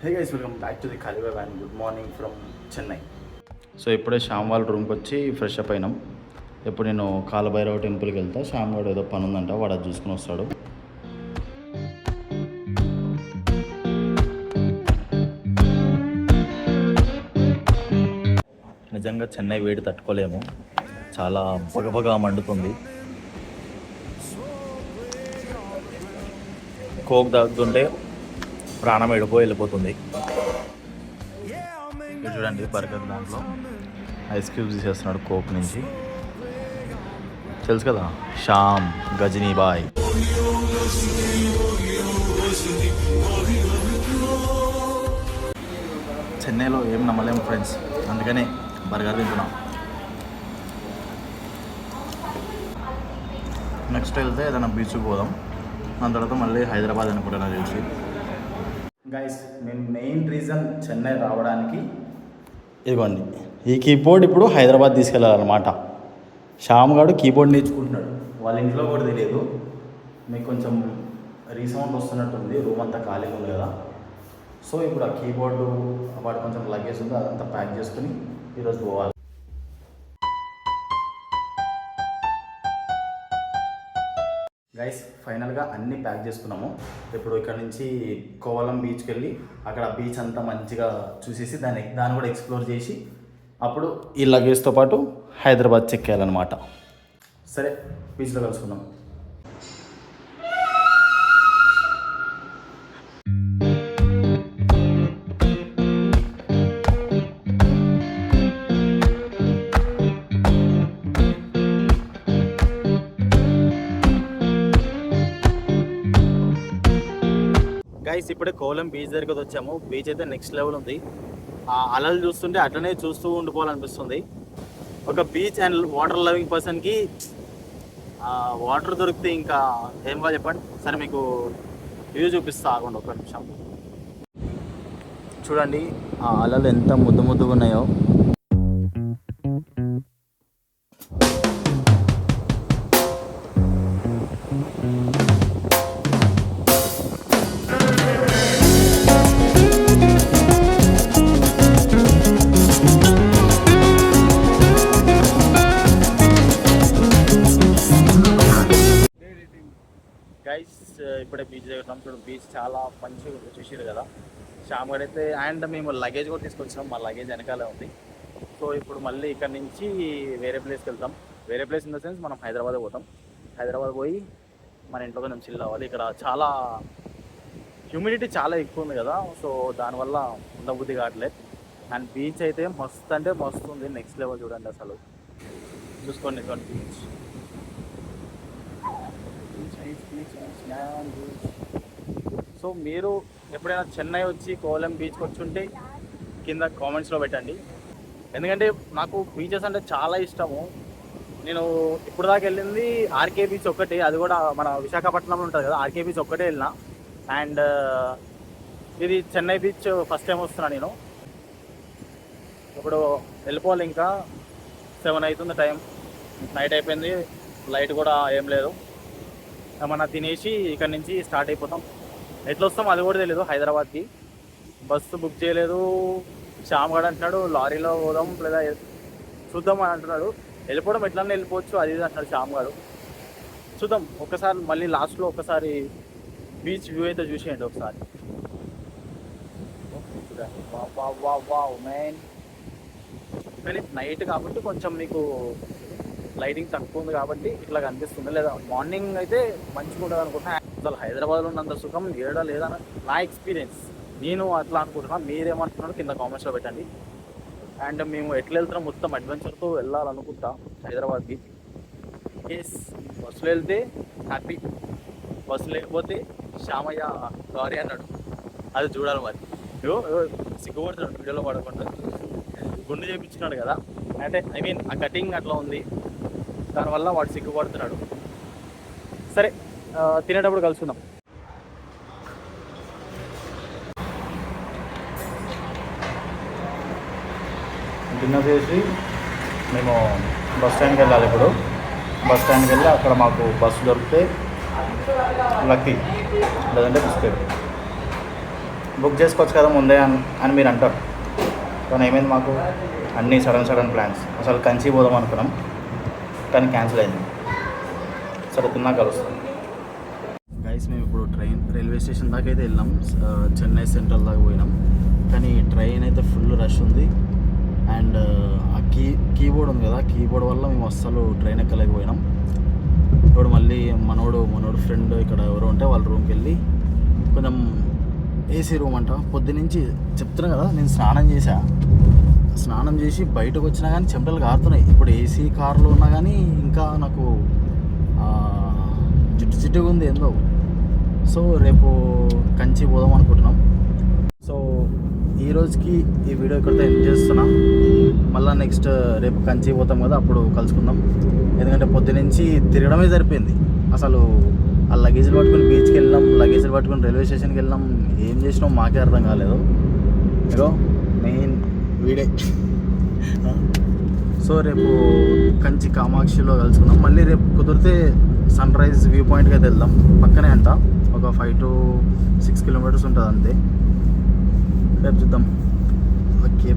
Hey guys, welcome back to the Khaali vibe and good morning from Chennai. So ఇప్పుడే శ్యామ్ వాళ్ళ రూమ్కి వచ్చి ఫ్రెష్ అప్ అయినాం. ఇప్పుడు నేను కాలభైరవ టెంపుల్కి వెళ్తా. శ్యామ్ వాడు ఏదో పని ఉందంట, వాడు అది చూసుకుని వస్తాడు. నిజంగా చెన్నై వేడి తట్టుకోలేము, చాలా పొగపొగ మండుతుంది. కోక్ తాగుతుంటే ప్రాణం వెళ్ళిపోతుంది. చూడండి, బర్గర్ దాంట్లో ఐస్ క్యూబ్స్ తీసేస్తున్నాడు కోక్ నుంచి. తెలుసు కదా, శ్యామ్ గజనీ బాయ్. చెన్నైలో ఏం నమ్మలేము ఫ్రెండ్స్, అందుకనే బర్గర్ తింటున్నాం. నెక్స్ట్ వెళ్తే ఏదైనా బీచ్కి పోదాం, దాని తర్వాత మళ్ళీ హైదరాబాద్ అనుకుంటున్నా తెలిసి. గైస్, మేము మెయిన్ రీజన్ చెన్నై రావడానికి ఇదిగోండి ఈ కీబోర్డ్. ఇప్పుడు హైదరాబాద్ తీసుకెళ్ళాలన్నమాట. శ్యామ్ గారు కీబోర్డ్ నేర్చుకుంటున్నాడు, వాళ్ళ ఇంట్లో కూడా తెలియదు. మీకు కొంచెం రీసౌండ్ వస్తున్నట్టుంది, రూమ్ అంతా ఖాళీగా ఉంది కదా. సో ఇప్పుడు ఆ కీబోర్డు వాడు కొంచెం లగేజ్ ఉంది, అదంతా ప్యాక్ చేసుకుని ఈరోజు పోవాలి. గైస్, ఫైనల్గా అన్నీ ప్యాక్ చేసుకున్నాము. ఇప్పుడు ఇక్కడ నుంచి కోవలం బీచ్కి వెళ్ళి అక్కడ బీచ్ అంతా మంచిగా చూసేసి దాన్ని కూడా ఎక్స్ప్లోర్ చేసి అప్పుడు ఈ లగేజ్తో పాటు హైదరాబాద్ చెక్ చేయాలన్నమాట. సరే, బీచ్లో కలుసుకుందాం. గైస్, ఇప్పుడే కోవలం బీచ్ దగ్గరికి వచ్చాము. బీచ్ అయితే నెక్స్ట్ లెవెల్ ఉంది. ఆ అలలు చూస్తుంటే అట్లనే చూస్తూ ఉండిపోవాలనిపిస్తుంది. ఒక బీచ్ అండ్ వాటర్ లవింగ్ పర్సన్కి వాటర్ దొరికితే ఇంకా ఏమో చెప్పండి. సరే, మీకు వ్యూ చూపిస్తా, ఆగండి ఒక నిమిషం. చూడండి ఆ అలలు ఎంత ముద్దుగా ఉన్నాయో. గైస్, ఇప్పుడే బీచ్ దగ్గర చూడండి, బీచ్ చాలా మంచిగా చూసారు కదా. శ్యామ్ గడ్ అయితే అండ్ మేము లగేజ్ కూడా తీసుకొచ్చినాం, మా లగేజ్ వెనకాలే ఉంది. సో ఇప్పుడు మళ్ళీ ఇక్కడ నుంచి వేరే ప్లేస్కి వెళ్తాం. వేరే ప్లేస్ ఇన్ ద సెన్స్ మనం హైదరాబాద్ పోతాం. హైదరాబాద్ పోయి మన ఇంట్లో కొంచెం చిల్ అవ్వాలి. ఇక్కడ చాలా హ్యూమిడిటీ చాలా ఎక్కువ ఉంది కదా, సో దానివల్ల ఉండబుద్ధి కావట్లేదు. అండ్ బీచ్ అయితే మస్తు అంటే మస్తు ఉంది, నెక్స్ట్ లెవెల్. చూడండి అసలు, చూసుకోండి బీచ్. సో మీరు ఎప్పుడైనా చెన్నై వచ్చి కోవలం బీచ్కి వచ్చి ఉంటే కింద కామెంట్స్లో పెట్టండి. ఎందుకంటే నాకు బీచెస్ అంటే చాలా ఇష్టము. నేను ఇప్పుడు దాకా వెళ్ళింది ఆర్కే బీచ్ ఒక్కటే, అది కూడా మన విశాఖపట్నంలో ఉంటుంది కదా, ఆర్కే బీచ్ ఒక్కటే వెళ్ళిన. అండ్ ఇది చెన్నై బీచ్ ఫస్ట్ టైం వస్తున్నా నేను. ఇప్పుడు వెళ్ళిపోవాలి, ఇంకా 7 అవుతుంది టైం, నైట్ అయిపోయింది, లైట్ కూడా ఏం లేదు. ఏమన్నా తినేసి ఇక్కడ నుంచి స్టార్ట్ అయిపోతాం. ఎట్లా వస్తాం అది కూడా తెలియదు. హైదరాబాద్కి బస్సు బుక్ చేయలేదు. శ్యామ్ గడ్ అంటున్నాడు లారీలో పోదాం లేదా చూద్దాం అని అంటున్నాడు. వెళ్ళిపోవడం ఎట్లన్నా వెళ్ళిపోవచ్చు, అది ఇది అంటున్నాడు శ్యామ్ గడ్. చూద్దాం, ఒకసారి మళ్ళీ లాస్ట్లో ఒకసారి బీచ్ వ్యూ అయితే చూసేయండి ఒకసారి. మెయిన్ కానీ నైట్ కాబట్టి కొంచెం మీకు లైటింగ్ తక్కువ ఉంది కాబట్టి ఇట్లా కనిపిస్తుంది. లేదా మార్నింగ్ అయితే మంచిగా ఉంటుంది అనుకుంటున్నా. అసలు హైదరాబాద్లో ఉన్నంత సుఖం ఏడా లేదని నా ఎక్స్పీరియన్స్, నేను అట్లా అనుకుంటున్నా. మీరేమంటున్నారో కింద కామెంట్స్లో పెట్టండి. అండ్ మేము ఎట్లా వెళ్తున్నాం మొత్తం అడ్వెంచర్తో వెళ్ళాలనుకుంటా హైదరాబాద్కి. ఎస్, బస్సులో వెళ్తే హ్యాపీ, బస్సు లేకపోతే శ్యామయ్య సారీ అన్నాడు, అది చూడాలి. మరి సిగ్గుపడుతున్నాడు వీడియోలో పడకుండా, గుండు చేయించున్నాడు కదా, అంటే ఐ మీన్ ఆ కటింగ్ అట్లా ఉంది, దానివల్ల వాడు సిగ్గుపడుతున్నాడు. సరే, తినేటప్పుడు కలుసుకుందాం. డిన్నర్ చేసి మేము బస్ స్టాండ్కి వెళ్ళాలి. ఇప్పుడు బస్ స్టాండ్కి వెళ్ళి అక్కడ మాకు బస్సు దొరికితే లక్కీ, లేదంటే బిస్కెట్. బుక్ చేసుకోవచ్చు కదా ముందే అని మీరు అంటారు. కానీ ఏమైంది, మాకు అన్నీ సడన్ ప్లాన్స్. అసలు కంచి పోదాం అనుకున్నాం కానీ క్యాన్సిల్ అయింది. సరే తిన్నా కలుస్తాం. గైస్ మేము ఇప్పుడు రైల్వే స్టేషన్ దాకా అయితే వెళ్ళాం, చెన్నై సెంట్రల్ దాకా పోయినాం. కానీ ట్రైన్ అయితే ఫుల్ రష్ ఉంది. అండ్ ఆ కీబోర్డ్ ఉంది కదా, కీబోర్డ్ వల్ల మేము అస్సలు ట్రైన్ ఎక్కలేకపోయినాం. ఇప్పుడు మళ్ళీ మనోడు ఫ్రెండ్ ఇక్కడ ఎవరో ఉంటే వాళ్ళ రూమ్కి వెళ్ళి కొంచెం ఏసీ రూమ్ అంట. పొద్దునుంచి చెప్తున్నా కదా, నేను స్నానం చేసి బయటకు వచ్చినా కానీ చెమటలు కారుతున్నాయి. ఇప్పుడు ఏసీ కార్లో ఉన్నా కానీ ఇంకా నాకు జిడ్డుగా ఉంది ఏందో. సో రేపు కంచి పోదాం అనుకుంటున్నాం. సో ఈ రోజుకి ఈ వీడియో ఇక్కడితో ఎండ్ చేస్తున్నా. మళ్ళీ నెక్స్ట్ రేపు కంచి పోతాం కదా, అప్పుడు కలుసుకుందాం. ఎందుకంటే పొద్దునుంచి తిరగడమే సరిపోయింది. అసలు ఆ లగేజ్లు పట్టుకుని బీచ్కి వెళ్ళాం, లగేజ్లు పట్టుకుని రైల్వే స్టేషన్కి వెళ్ళాం. ఏం చేసినాం మాకే అర్థం కాలేదు. ఇగో మెయిన్ వీడే. సో రేపు కంచి కామాక్షిలో కలుసుకుందాం. మళ్ళీ రేపు కుదిరితే సన్ రైజ్ వ్యూ పాయింట్కి అయితే వెళ్దాం. పక్కనే అంట, ఒక 5 to 6 kilometers ఉంటుంది అంతే. రేపు చూద్దాం. ఓకే.